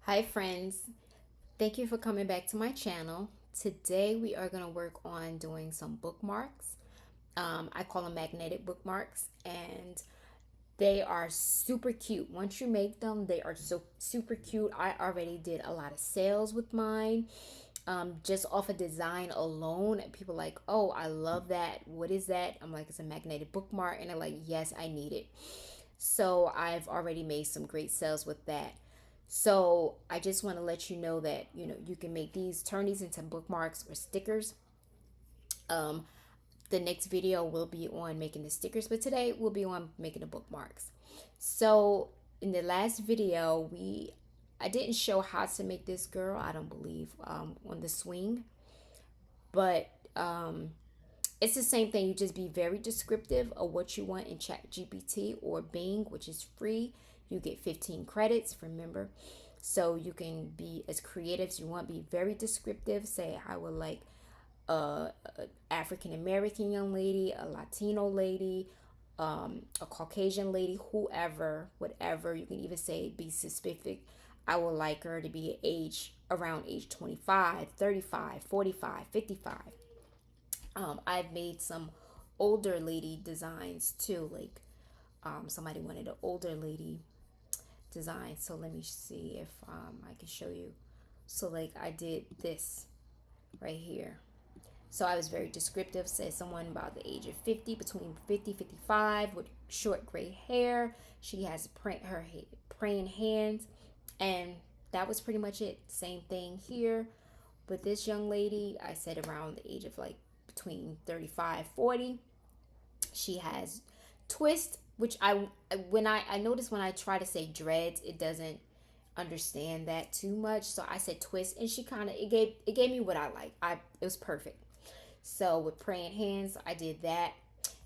Hi friends, thank you for coming back to my channel. Today we are going to work on doing some bookmarks. I call them magnetic bookmarks, and they are super cute. Once you make them, they are so super cute. I already did a lot of sales with mine. Just off a design alone, people are like, oh, I love that. What is that? I'm like, it's a magnetic bookmark, and they're like, yes, I need it. So I've already made some great sales with that. So I just want to let you know that you can make these, turn these into bookmarks or stickers. Um, the next video will be on making the stickers, but today we'll be on making the bookmarks. So in the last video, I didn't show how to make this girl, I don't believe, on the swing, but it's the same thing. You just be very descriptive of what you want in Chat GPT or Bing, which is free. You get 15 credits, remember. So you can be as creative as you want. Be very descriptive. Say, I would like a African American young lady, a Latino lady, a Caucasian lady, whoever, whatever. You can even say, be specific. I would like her to be around age 25, 35, 45, 55. I've made some older lady designs too. Like somebody wanted an older lady design. So let me see if I can show you. So like I did this right here. So I was very descriptive. Said someone about the age of 50, between 50, 55, with short gray hair. She has praying hands, and that was pretty much it. Same thing here. But this young lady, I said around the age of like between 35, 40. She has twist, which I noticed when I try to say dreads, it doesn't understand that too much. So I said twist, and she kind of it gave me what I like. It was perfect. So with praying hands, I did that.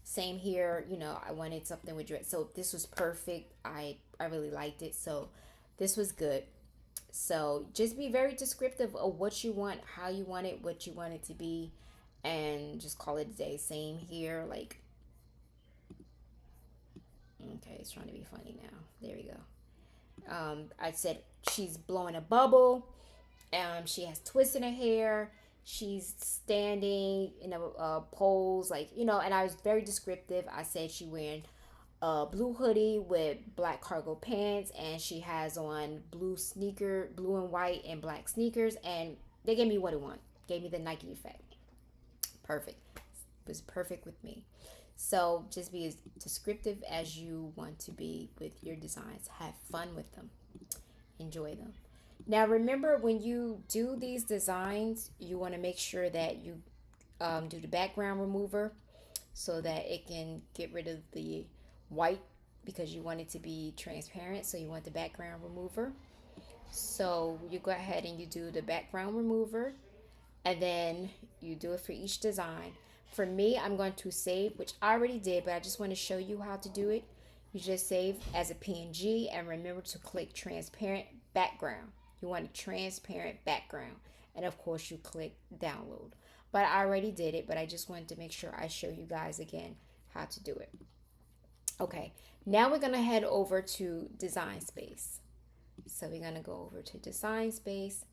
Same here, I wanted something with dreads. So this was perfect. I really liked it. So this was good. So just be very descriptive of what you want, how you want it, what you want it to be, and just call it a day. Same here. Like, okay, it's trying to be funny now. There we go. I said she's blowing a bubble. She has twists in her hair. She's standing in a pose, like, and I was very descriptive. I said she wearing a blue hoodie with black cargo pants, and she has on blue and white and black sneakers, and they gave me what I want. Gave me the Nike effect. Perfect. It was perfect with me. So just be as descriptive as you want to be with your designs. Have fun with them. Enjoy them. Now remember, when you do these designs, you want to make sure that you do the background remover so that it can get rid of the white, because you want it to be transparent. So you want the background remover. So you go ahead and you do the background remover, and then you do it for each design. For me, I'm going to save, which I already did, but I just want to show you how to do it. You just save as a PNG, and remember to click transparent background. You want a transparent background, and of course you click download. But I already did it, but I just wanted to make sure I show you guys again how to do it. Okay, now we're going to head over to Design Space. So we're going to go over to Design Space,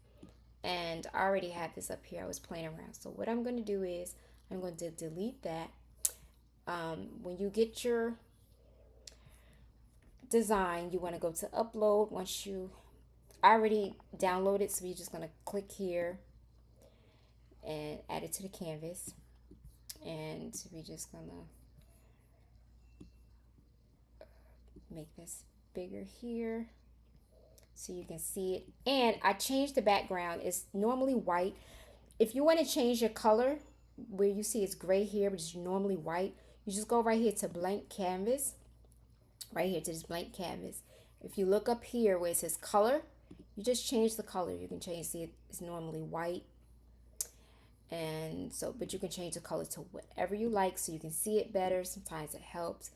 and I already had this up here. I was playing around. So what I'm going to do is I'm going to delete that. When you get your design, you want to go to upload. Once you already downloaded, so you're just going to click here and add it to the canvas, and we're just going to make this bigger here so you can see it. And I changed the background. It's normally white. If you want to change your color, where you see it's gray here, but it's normally white, you just go right here to blank canvas, right here to this blank canvas. If you look up here where it says color, you just change the color. You can change, see it's normally white, and so, but you can change the color to whatever you like so you can see it better. Sometimes it helps.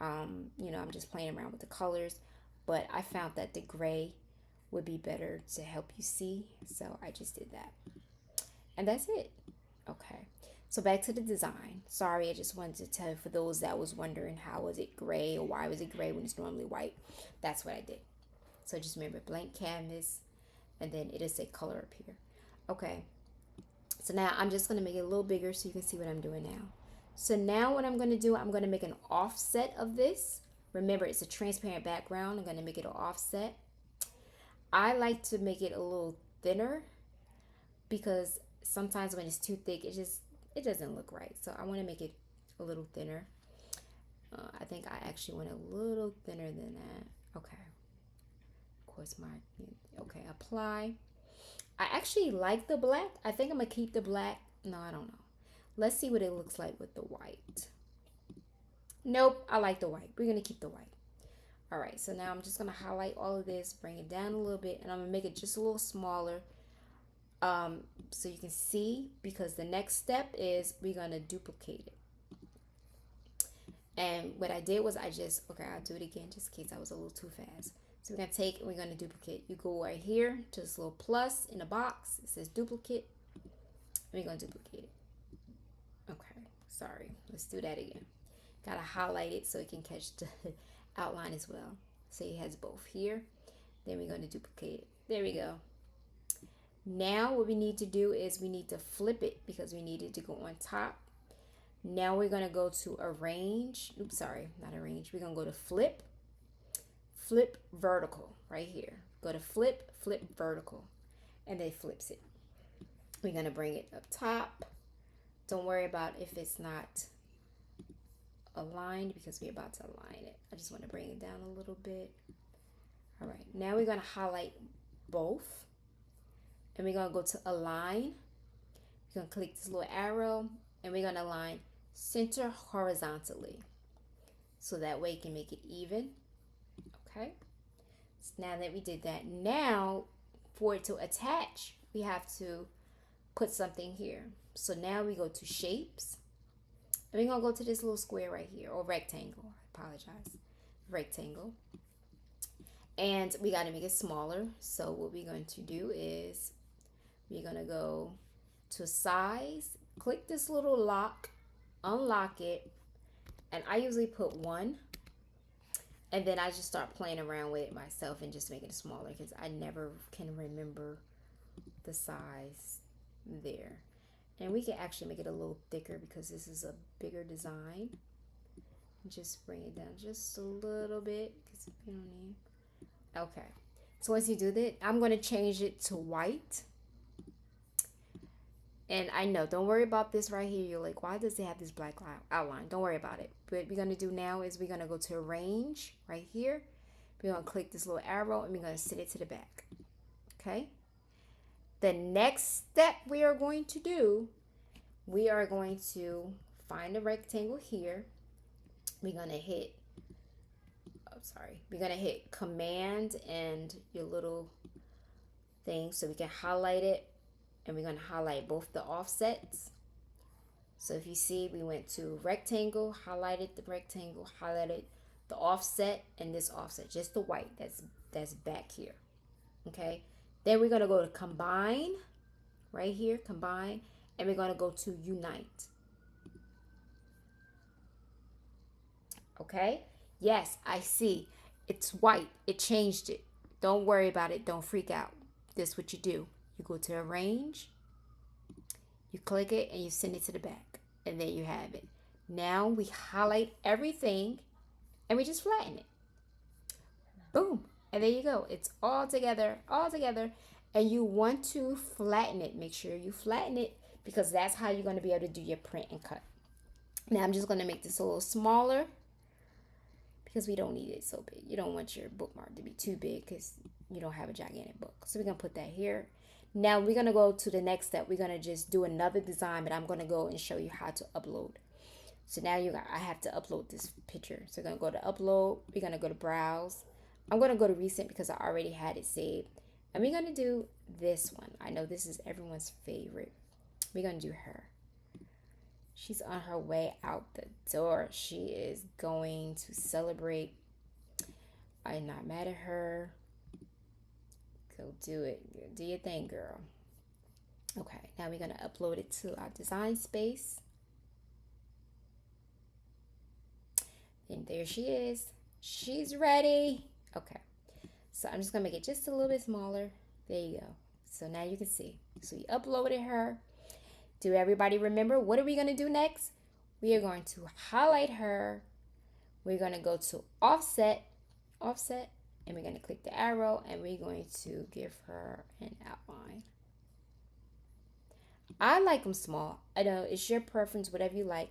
I'm just playing around with the colors, but I found that the gray would be better to help you see, so I just did that, and that's it. Okay, so back to the design. Sorry, I just wanted to tell you, for those that was wondering how was it gray or why was it gray when it's normally white. That's what I did. So just remember, blank canvas, and then it'll say color up here. Okay, so now I'm just going to make it a little bigger so you can see what I'm doing now. So now what I'm going to do, I'm going to make an offset of this. Remember, it's a transparent background. I'm going to make it an offset. I like to make it a little thinner because sometimes when it's too thick, it doesn't look right. So I want to make it a little thinner. I think I actually went a little thinner than that. Okay. Of course, okay, apply. I actually like the black. I think I'm going to keep the black. No, I don't know. Let's see what it looks like with the white. Nope, I like the white. We're going to keep the white. All right, so now I'm just going to highlight all of this, bring it down a little bit, and I'm going to make it just a little smaller so you can see, because the next step is we're going to duplicate it. And what I did was I'll do it again just in case I was a little too fast. So we're going to take and we're going to duplicate. You go right here to this little plus in the box. It says duplicate. We're going to duplicate it. Okay, sorry. Let's do that again. Got to highlight it so it can catch the outline as well. So it has both here. Then we're going to duplicate it. There we go. Now what we need to do is we need to flip it because we need it to go on top. Now we're going to go to arrange. Oops, sorry, not arrange. We're going to go to flip vertical right here. Go to flip vertical, and then it flips it. We're going to bring it up top. Don't worry about if it's not aligned because we're about to align it. I just want to bring it down a little bit. All right, now we're going to highlight both, and we're going to go to align. We're going to click this little arrow, and we're going to align center horizontally so that way you can make it even. Okay, so now that we did that, now for it to attach we have to put something here. So now we go to shapes, and we're gonna go to this little square right here, or rectangle, I apologize, rectangle, and we got to make it smaller. So what we're going to do is we're gonna go to size, click this little lock, unlock it, and I usually put 1, and then I just start playing around with it myself and just making it smaller because I never can remember the size there. And we can actually make it a little thicker because this is a bigger design. Just bring it down just a little bit because you don't need. Okay, so once you do that, I'm going to change it to white. And I know, don't worry about this right here. You're like, why does it have this black outline? Don't worry about it. What we're going to do now is we're going to go to arrange right here. We're going to click this little arrow, and we're going to set it to the back. Okay. The next step we are going to do, we are going to find a rectangle here. We're going to hit, we're going to hit Command and your little thing so we can highlight it. And we're going to highlight both the offsets. So if you see, we went to rectangle, highlighted the rectangle, highlighted the offset, and this offset, just the white that's back here. Okay. Then we're going to go to combine right here, combine, and we're going to go to unite. Okay. Yes, I see. It's white. It changed it. Don't worry about it. Don't freak out. This is what you do. You go to arrange, you click it, and you send it to the back, and there you have it. Now we highlight everything, and we just flatten it. Boom, and there you go. It's all together, and you want to flatten it. Make sure you flatten it because that's how you're going to be able to do your print and cut. Now I'm just going to make this a little smaller because we don't need it so big. You don't want your bookmark to be too big because you don't have a gigantic book. So we're going to put that here. Now we're going to go to the next step. We're going to just do another design, but I'm going to go and show you how to upload. So now I have to upload this picture. So we're going to go to upload. We're going to go to browse. I'm going to go to recent because I already had it saved. And we're going to do this one. I know this is everyone's favorite. We're going to do her. She's on her way out the door. She is going to celebrate. I'm not mad at her. Go do it. Do your thing, girl. Okay, now we're going to upload it to our design space. And there she is. She's ready. Okay, so I'm just going to make it just a little bit smaller. There you go. So now you can see. So we uploaded her. Do everybody remember? What are we going to do next? We are going to highlight her. We're going to go to offset, and we're going to click the arrow, and we're going to give her an outline. I like them small. I know it's your preference, whatever you like.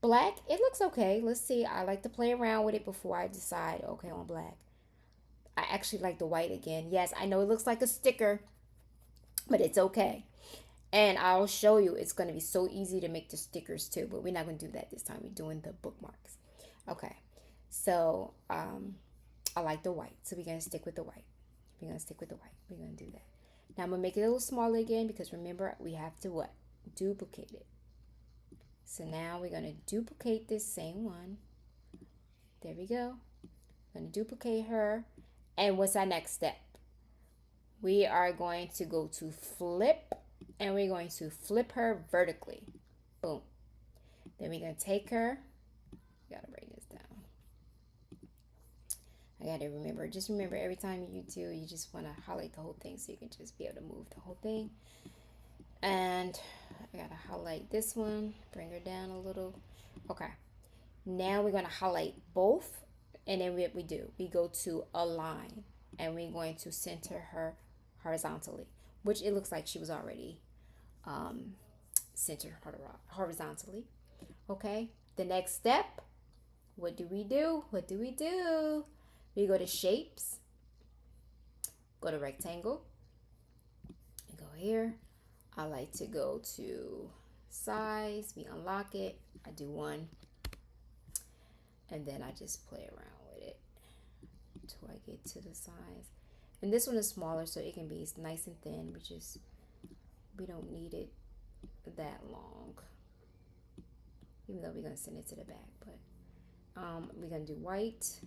Black, it looks okay. Let's see. I like to play around with it before I decide, okay, on black. I actually like the white again. Yes, I know it looks like a sticker, but it's okay. And I'll show you, it's going to be so easy to make the stickers too, but we're not going to do that this time. We're doing the bookmarks. Okay, so I like the white, so we're going to stick with the white. We're going to stick with the white. We're going to do that. Now I'm going to make it a little smaller again because remember, we have to what? Duplicate it. So now we're going to duplicate this same one. There we go. I'm going to duplicate her. And what's our next step? We are going to go to flip, and we're going to flip her vertically. Boom. Then we're going to take her. Gotta write this down. I gotta remember. Just remember, every time you do, you just want to highlight the whole thing so you can just be able to move the whole thing. And I gotta highlight this one. Bring her down a little. Okay. Now we're going to highlight both. And then what we do, we go to align, and we're going to center her horizontally, which it looks like she was already centered horizontally. Okay, the next step, what do we do? What do we do? We go to shapes, go to rectangle, and go here. I like to go to size. We unlock it. I do one, and then I just play around with it until I get to the size. And this one is smaller, so it can be nice and thin. We don't need it that long, even though we're gonna send it to the back. But we're gonna do white,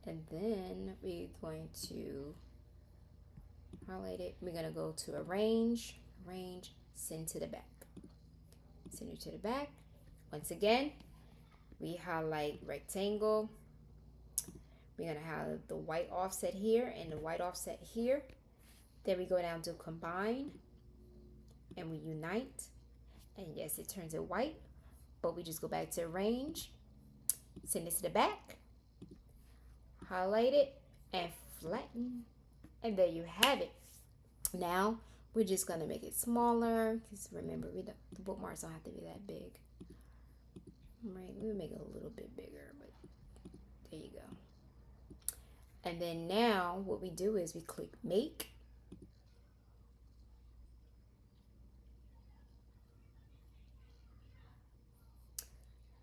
and then we're going to highlight it. We're gonna go to arrange, send to the back, send it to the back. Once again, we highlight rectangle. We're going to have the white offset here and the white offset here. Then we go down to combine, and we unite. And yes, it turns it white, but we just go back to arrange, send it to the back, highlight it, and flatten. And there you have it. Now, we're just going to make it smaller, because remember, the bookmarks don't have to be that big. Right, we'll make it a little bit bigger, but there you go. And then now what we do is we click make.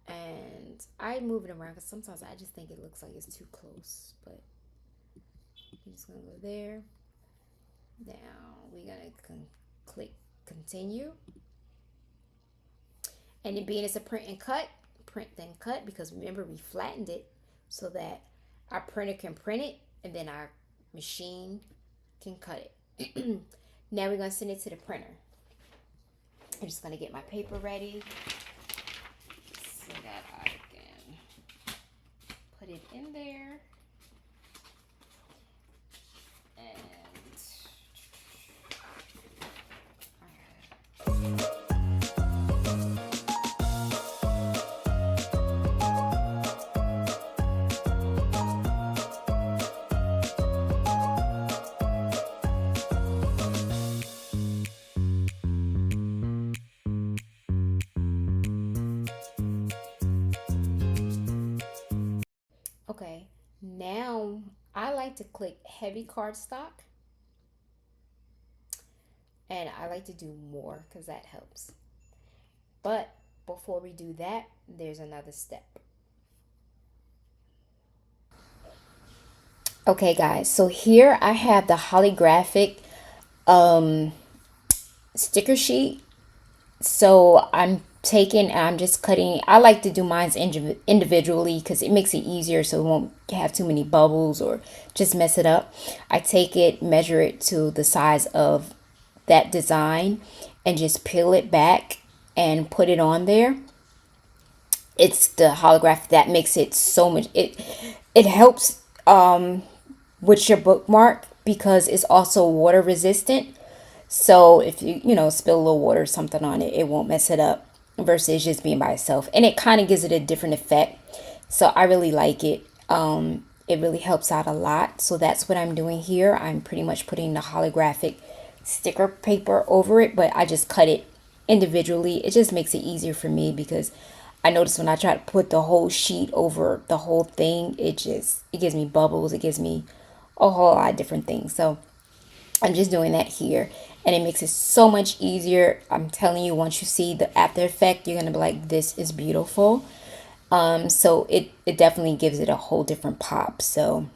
And I move it around because sometimes I just think it looks like it's too close, but I'm just gonna go there. Now we're gonna click continue. And it being it's a print then cut, because remember we flattened it so that our printer can print it and then our machine can cut it. Now we're going to send it to the printer. I'm just going to get my paper ready so that I can put it in there. Okay, now I like to click heavy cardstock, and I like to do more because that helps. But before we do that, there's another step. Okay guys, so here I have the holographic sticker sheet. So I'm just cutting. I like to do mine individually because it makes it easier, so it won't have too many bubbles or just mess it up. I take it, measure it to the size of that design, and just peel it back and put it on there. It's the holographic that makes it so much. It helps with your bookmark because it's also water resistant. So if you spill a little water or something on it, it won't mess it up versus just being by itself. And it kind of gives it a different effect. So I really like it. It really helps out a lot. So that's what I'm doing here. I'm pretty much putting the holographic sticker paper over it, but I just cut it individually. It just makes it easier for me because I notice when I try to put the whole sheet over the whole thing, it gives me bubbles. It gives me a whole lot of different things. So I'm just doing that here, and it makes it so much easier. I'm telling you, once you see the after effect, you're gonna be like, this is beautiful. So it definitely gives it a whole different pop. So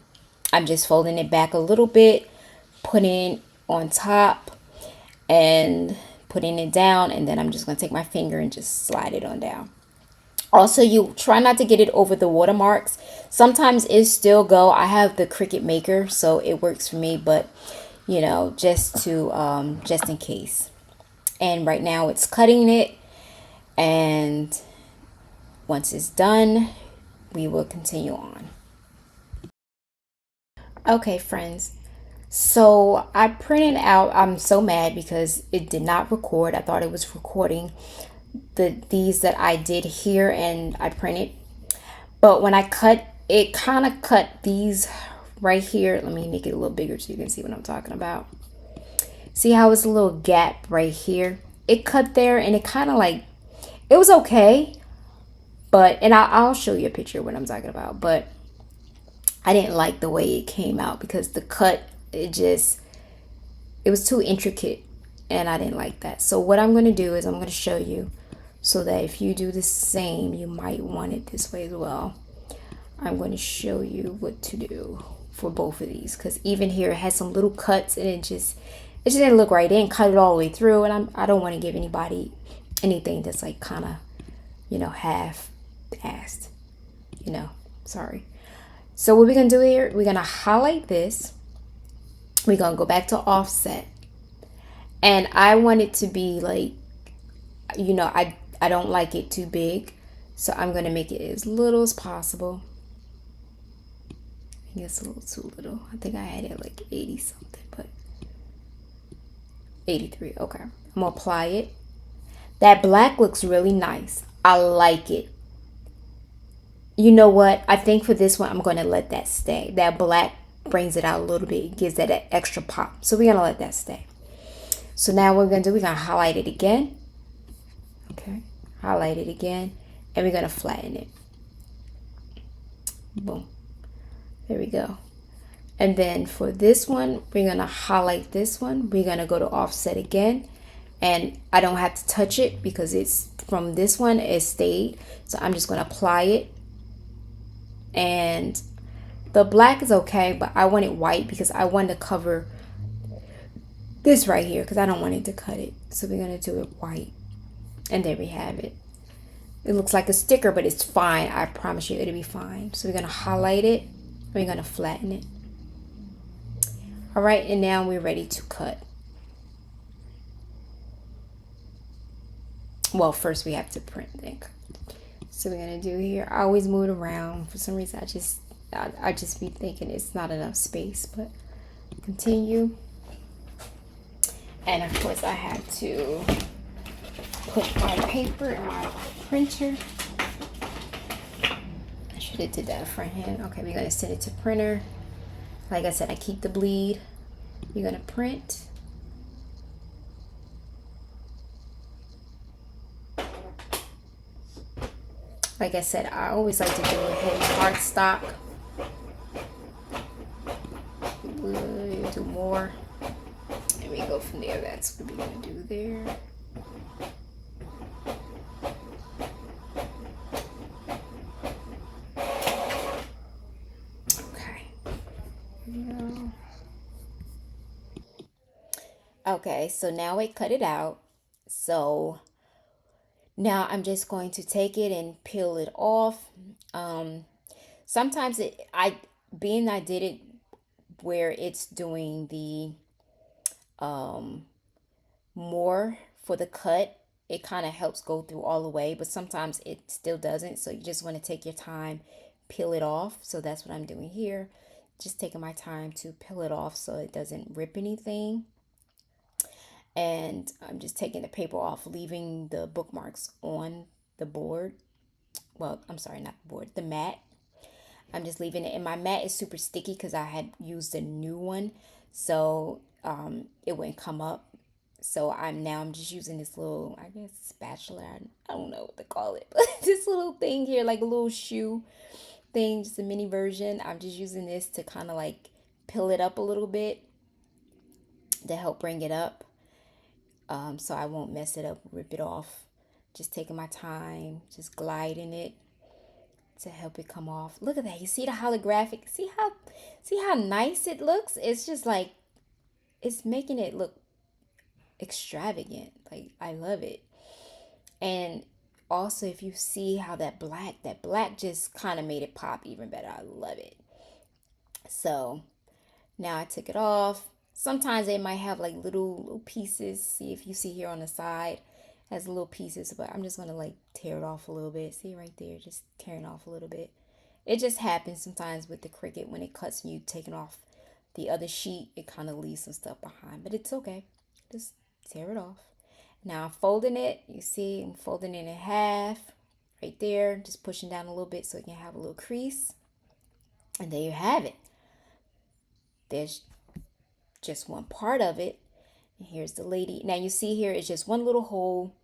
I'm just folding it back a little bit, putting it on top and putting it down, and then I'm just gonna take my finger and just slide it on down. Also, you try not to get it over the watermarks. Sometimes it still go. I have the Cricut maker, so it works for me, but just in case. And right now it's cutting it, and once it's done, we will continue on. Okay, friends. So I printed out, I'm so mad because it did not record. I thought it was recording these that I did here, and I printed. But when I cut, it kind of cut these right here. Let me make it a little bigger so you can see what I'm talking about. See how it's a little gap right here? It cut there, and it kind of like, it was okay. But, and I'll show you a picture of what I'm talking about. But I didn't like the way it came out because the cut, it was too intricate, and I didn't like that. So what I'm going to do is I'm going to show you so that if you do the same, you might want it this way as well. I'm going to show you what to do for both of these, because even here it has some little cuts, and it just didn't look right. It didn't cut it all the way through, and I don't want to give anybody anything that's like kind of half-assed, sorry. So what we're gonna do here, we're gonna highlight this. We're gonna go back to offset, and I want it to be like, I don't like it too big, so I'm gonna make it as little as possible. I think it's a little too little. I think I had it like 80 something, but 83. Okay, I'm gonna apply it. That black looks really nice. I like it. You know what? I think for this one, I'm going to let that stay. That black brings it out a little bit. It gives that extra pop. So we're going to let that stay. So now what we're going to do, we're going to highlight it again. Okay. Highlight it again. And we're going to flatten it. Boom. There we go. And then for this one, we're going to highlight this one. We're going to go to offset again. And I don't have to touch it because it's from this one, it stayed. So I'm just going to apply it. And the black is okay, but I want it white because I want to cover this right here because I don't want it to cut it. So we're going to do it white. And there we have it. It looks like a sticker, but it's fine. I promise you it'll be fine. So we're going to highlight it. And we're going to flatten it. All right, and now we're ready to cut. Well, first we have to print then. So we're gonna do here. I always move it around. For some reason, I just be thinking it's not enough space, but continue. And of course, I have to put my paper in my printer. I should have did that freehand. Okay, we're gonna send it to printer. Like I said, I keep the bleed. You're gonna print. Like I said, I always like to do a heavy cardstock. We'll do more. And we go from there. That's what we're going to do there. Okay. Okay, so now I cut it out. So now I'm just going to take it and peel it off. Sometimes I did it where it's doing the more for the cut, it kind of helps go through all the way, but sometimes it still doesn't. So you just want to take your time, peel it off. So that's what I'm doing here. just taking my time to peel it off so it doesn't rip anything. And I'm just taking the paper off, leaving the bookmarks on the board. Well, I'm sorry, not the board, the mat. I'm just leaving it. And my mat is super sticky because I had used a new one. So it wouldn't come up. So I'm just using this little, I guess, spatula. I don't know what to call it, but this little thing here, like a little shoe thing, just a mini version. I'm just using this to kind of like peel it up a little bit to help bring it up, so I won't mess it up, rip it off. Just taking my time, just gliding it to help it come off. Look at that. You see the holographic? See how nice it looks? It's just like it's making it look extravagant. Like I love it. And also if you see how that black just kind of made it pop even better. I love it. So now I took it off. Sometimes they might have like little pieces. See if you see here on the side has little pieces, but I'm just gonna like tear it off a little bit. See right there, just tearing off a little bit. It just happens sometimes with the Cricut when it cuts and you taking off the other sheet, it kind of leaves some stuff behind, but it's okay. Just tear it off. Now I'm folding it. You see, I'm folding it in half right there, just pushing down a little bit so it can have a little crease. And there you have it. There's just one part of it. And here's the lady. Now you see here it's just one little hole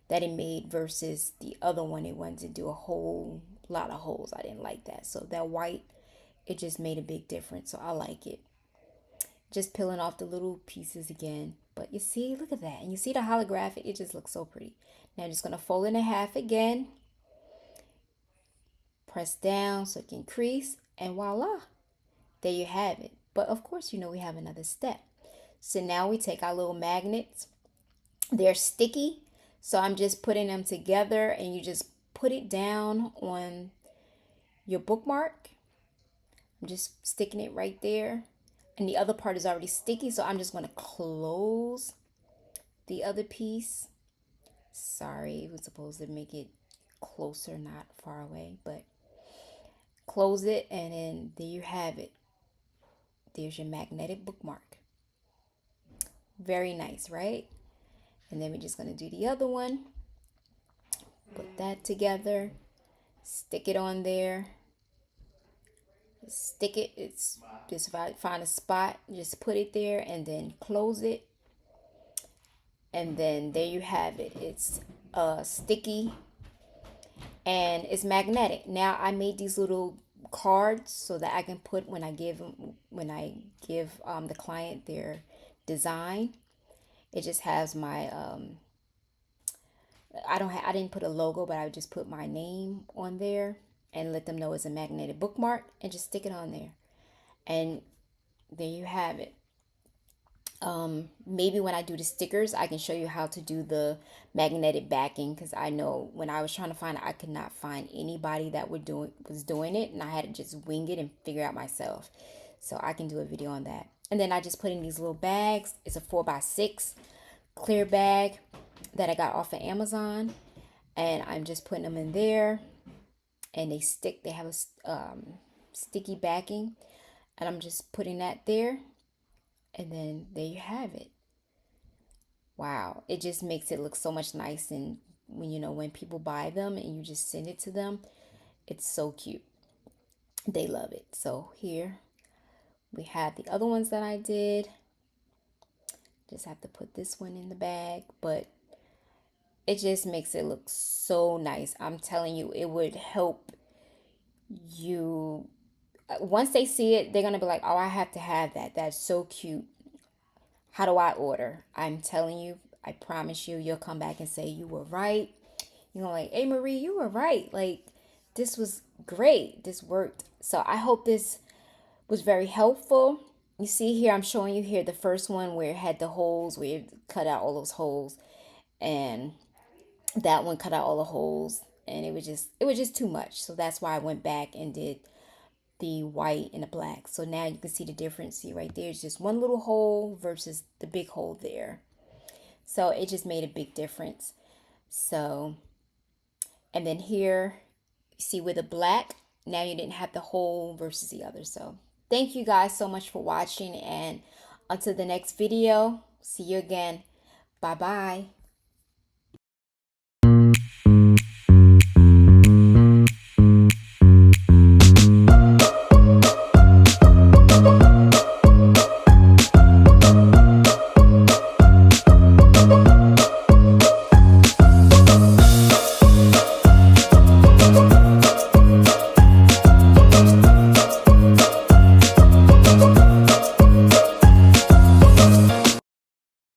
that it made versus the other one. It wanted to do a whole lot of holes. I didn't like that. So that white, it just made a big difference. So I like it. Just peeling off the little pieces again. But you see, look at that. And you see the holographic, it just looks so pretty. Now I'm just going to fold it in half again. Press down so it can crease. And voila, there you have it. But of course, you know we have another step. So now we take our little magnets. They're sticky. So I'm just putting them together and you just put it down on your bookmark. I'm just sticking it right there. And the other part is already sticky. So I'm just going to close the other piece. Sorry, it was supposed to make it closer, not far away. But close it and then there you have it. There's your magnetic bookmark. Very nice, right? And then we're just going to do the other one. Put that together. Stick it on there. Stick it. It's just find a spot. Just put it there and then close it. And then there you have it. It's sticky and it's magnetic. Now I made these little cards so that I can put when I give the client their design. It just has my I didn't put a logo, but I just put my name on there and let them know it's a magnetic bookmark and just stick it on there. And there you have it. Maybe when I do the stickers, I can show you how to do the magnetic backing, because I know when I was trying to find it, I could not find anybody that was doing it, and I had to just wing it and figure out myself. So I can do a video on that. And then I just put in these little bags. It's a 4x6 clear bag that I got off of Amazon, and I'm just putting them in there, and they stick. They have a sticky backing, and I'm just putting that there. And then there you have it. Wow. It just makes it look so much nice. And when people buy them and you just send it to them, it's so cute. They love it. So here we have the other ones that I did. Just have to put this one in the bag, but it just makes it look so nice. I'm telling you, it would help you. Once they see it, they're going to be like, oh, I have to have that. That's so cute. How do I order? I'm telling you, I promise you, you'll come back and say, you were right. Like, hey, Marie, you were right. Like, this was great. This worked. So I hope this was very helpful. You see here, I'm showing you here the first one where it had the holes, where it cut out all those holes. And that one cut out all the holes. And it was just too much. So that's why I went back and did the white and the black. So now you can see the difference. See right there, it's just one little hole versus the big hole there. So it just made a big difference. So, and then here, you see with the black, now you didn't have the hole versus the other. So Thank you guys so much for watching, and until the next video, see you again. Bye bye.